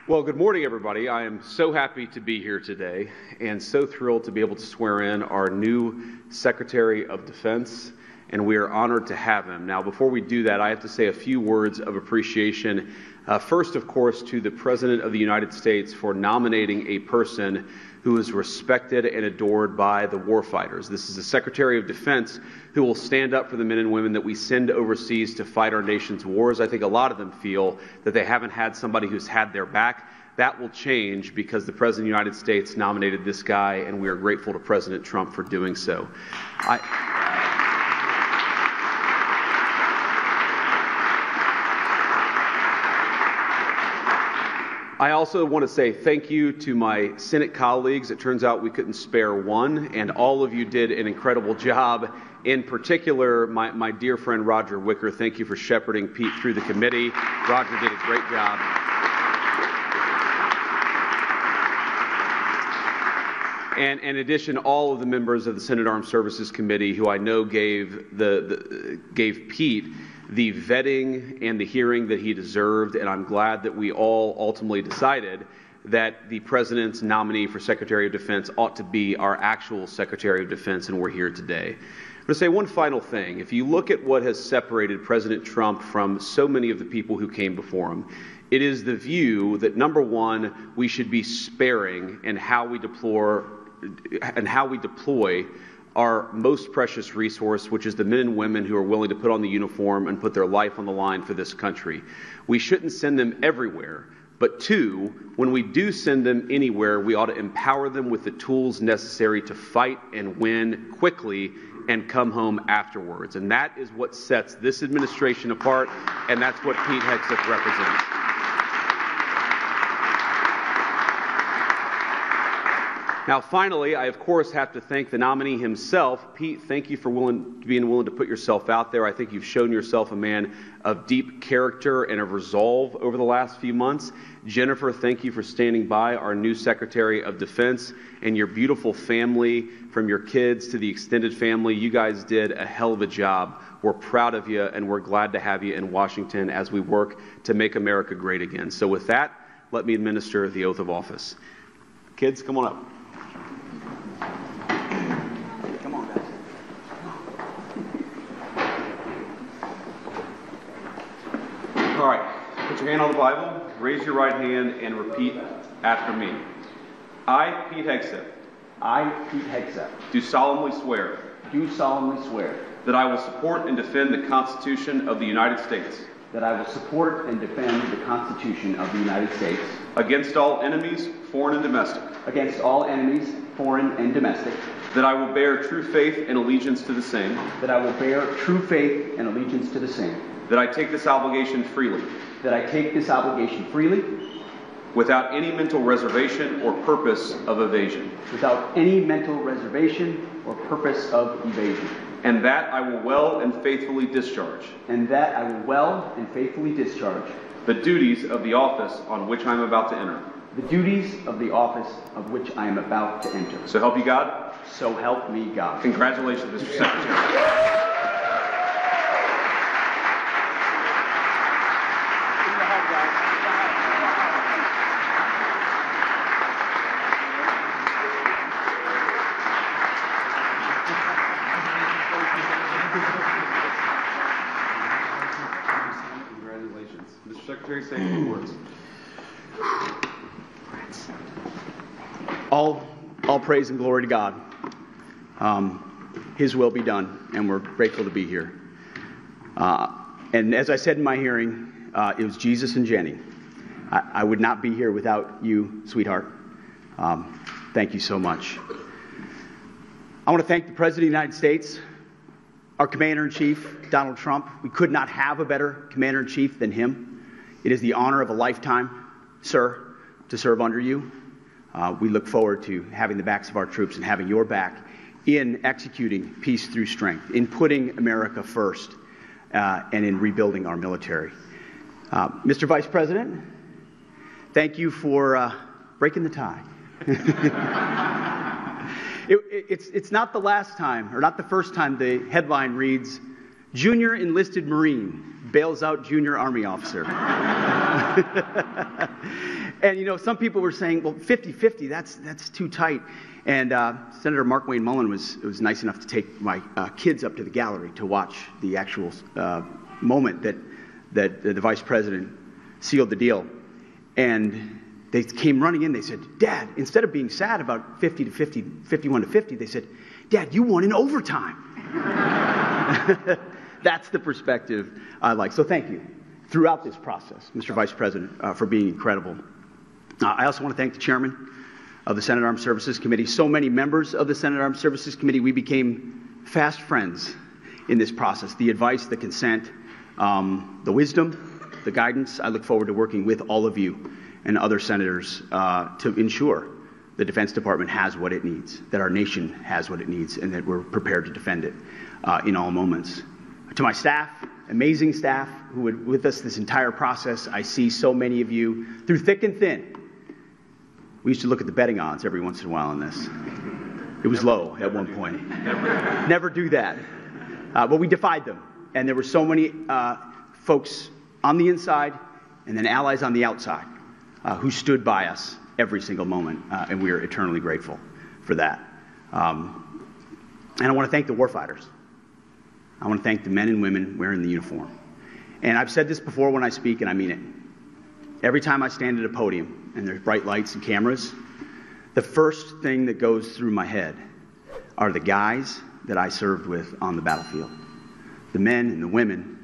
Well, good morning, everybody. I am so happy to be here today and so thrilled to be able to swear in our new Secretary of Defense, and we are honored to have him. Now, before we do that, I have to say a few words of appreciation. First, of course, to the President of the United States for nominating a person who is respected and adored by the warfighters. This is the Secretary of Defense who will stand up for the men and women that we send overseas to fight our nation's wars. I think a lot of them feel that they haven't had somebody who's had their back. That will change because the President of the United States nominated this guy, and we are grateful to President Trump for doing so. I also want to say thank you to my Senate colleagues. It turns out we couldn't spare one, and all of you did an incredible job. In particular, my dear friend Roger Wicker, thank you for shepherding Pete through the committee. Roger did a great job. And in addition, all of the members of the Senate Armed Services Committee, who I know gave Pete the vetting and the hearing that he deserved, and I'm glad that we all ultimately decided that the President's nominee for Secretary of Defense ought to be our actual Secretary of Defense, and we're here today. I'm going to say one final thing. If you look at what has separated President Trump from so many of the people who came before him, it is the view that, number one, we should be sparing in how we deploy our most precious resource, which is the men and women who are willing to put on the uniform and put their life on the line for this country. We shouldn't send them everywhere, but two, when we do send them anywhere, we ought to empower them with the tools necessary to fight and win quickly and come home afterwards. And that is what sets this administration apart, and that's what Petexeth represents. Now, finally, I, of course, have to thank the nominee himself. Pete, thank you for being willing to put yourself out there. I think you've shown yourself a man of deep character and of resolve over the last few months. Jennifer, thank you for standing by, our new Secretary of Defense, and your beautiful family, from your kids to the extended family. You guys did a hell of a job. We're proud of you, and we're glad to have you in Washington as we work to make America great again. So with that, let me administer the oath of office. Kids, come on up. All right, put your hand on the Bible, raise your right hand, and repeat after me. I, Petexeth, do solemnly swear that I will support and defend the Constitution of the United States against all enemies, foreign and domestic, that I will bear true faith and allegiance to the same, that I take this obligation freely, without any mental reservation or purpose of evasion, and that I will well and faithfully discharge the duties of the office on which I am about to enter. So help you God? So help me God. Congratulations, Mr. Secretary. Congratulations. Mr. Secretary, say a few words. All praise and glory to God. His will be done, and we're grateful to be here. And as I said in my hearing, it was Jesus and Jenny. I would not be here without you, sweetheart. Thank you so much. I want to thank the President of the United States, our Commander-in-Chief, Donald Trump. We could not have a better Commander-in-Chief than him. It is the honor of a lifetime, sir, to serve under you. We look forward to having the backs of our troops and having your back in executing peace through strength, in putting America first, and in rebuilding our military. Mr. Vice President, thank you for breaking the tie. It's not the last time, or not the first time, the headline reads, Junior Enlisted Marine bails out Junior Army Officer. And, you know, some people were saying, well, 50-50, that's too tight. And Senator Mark Wayne Mullen was nice enough to take my kids up to the gallery to watch the actual moment that the Vice President sealed the deal. And they came running in. They said, Dad, instead of being sad about 50-50, 51-50, they said, Dad, you won in overtime. That's the perspective I like. So thank you throughout this process, Mr. Vice President, for being incredible. I also want to thank the chairman of the Senate Armed Services Committee. So many members of the Senate Armed Services Committee, we became fast friends in this process. The advice, the consent, the wisdom, the guidance. I look forward to working with all of you and other senators to ensure the Defense Department has what it needs, that our nation has what it needs, and that we're prepared to defend it in all moments. To my staff, amazing staff who were with us this entire process, I see so many of you through thick and thin. We used to look at the betting odds every once in a while on this. It was low at one point. Never do that. But we defied them. And there were so many folks on the inside and then allies on the outside who stood by us every single moment. And we are eternally grateful for that. And I want to thank the warfighters. I want to thank the men and women wearing the uniform. And I've said this before when I speak, and I mean it. Every time I stand at a podium and there's bright lights and cameras, the first thing that goes through my head are the guys that I served with on the battlefield. The men and the women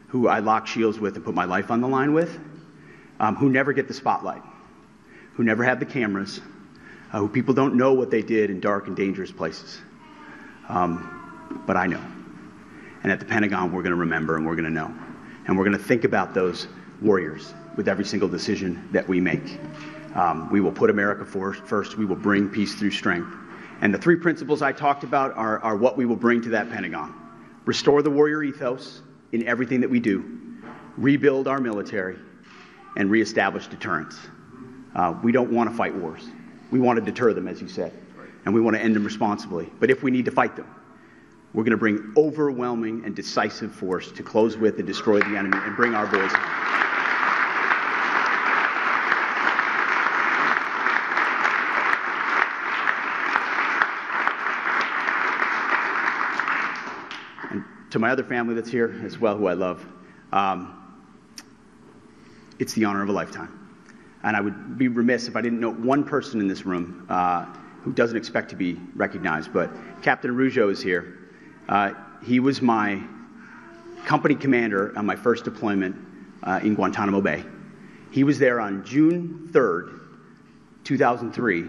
who I lock shields with and put my life on the line with, who never get the spotlight, who never have the cameras, who people don't know what they did in dark and dangerous places. But I know. And at the Pentagon, we're going to remember and we're going to know. And we're going to think about those warriors with every single decision that we make. We will put America first. We will bring peace through strength. And the three principles I talked about are what we will bring to that Pentagon. Restore the warrior ethos in everything that we do. Rebuild our military. And reestablish deterrence. We don't want to fight wars. We want to deter them, as you said. And we want to end them responsibly. But if we need to fight them, we're going to bring overwhelming and decisive force to close with and destroy the enemy and bring our boys home. And to my other family that's here as well, who I love, it's the honor of a lifetime. And I would be remiss if I didn't note one person in this room who doesn't expect to be recognized, but Captain Rougeau is here. He was my company commander on my first deployment in Guantanamo Bay. He was there on June 3rd, 2003,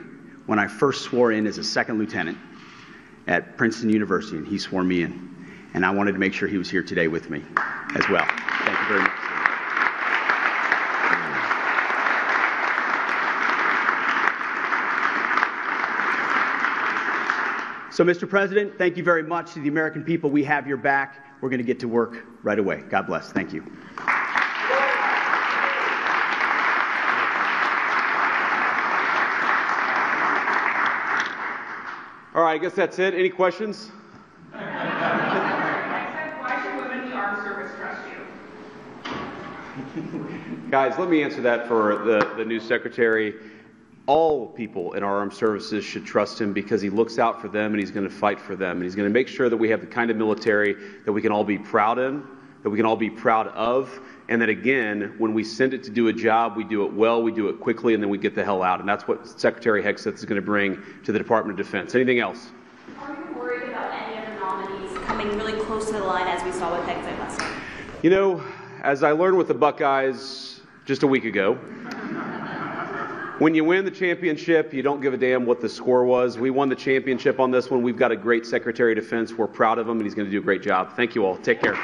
when I first swore in as a second lieutenant at Princeton University, and he swore me in. And I wanted to make sure he was here today with me as well. Thank you very much. So, Mr. President, thank you very much to the American people. We have your back. We're going to get to work right away. God bless. Thank you. All right, I guess that's it. Any questions? Why should women in the armed service trust you? Guys, let me answer that for the new secretary. All people in our armed services should trust him because he looks out for them and he's going to fight for them. And he's going to make sure that we have the kind of military that we can all be proud in, that we can all be proud of, and that, again, when we send it to do a job, we do it well, we do it quickly, and then we get the hell out. And that's what Secretary Petexeth is going to bring to the Department of Defense. Anything else? Are you worried about any other nominees coming really close to the line as we saw with Petexeth last time? You know, as I learned with the Buckeyes just a week ago, when you win the championship, you don't give a damn what the score was. We won the championship on this one. We've got a great Secretary of Defense. We're proud of him, and he's going to do a great job. Thank you all. Take care.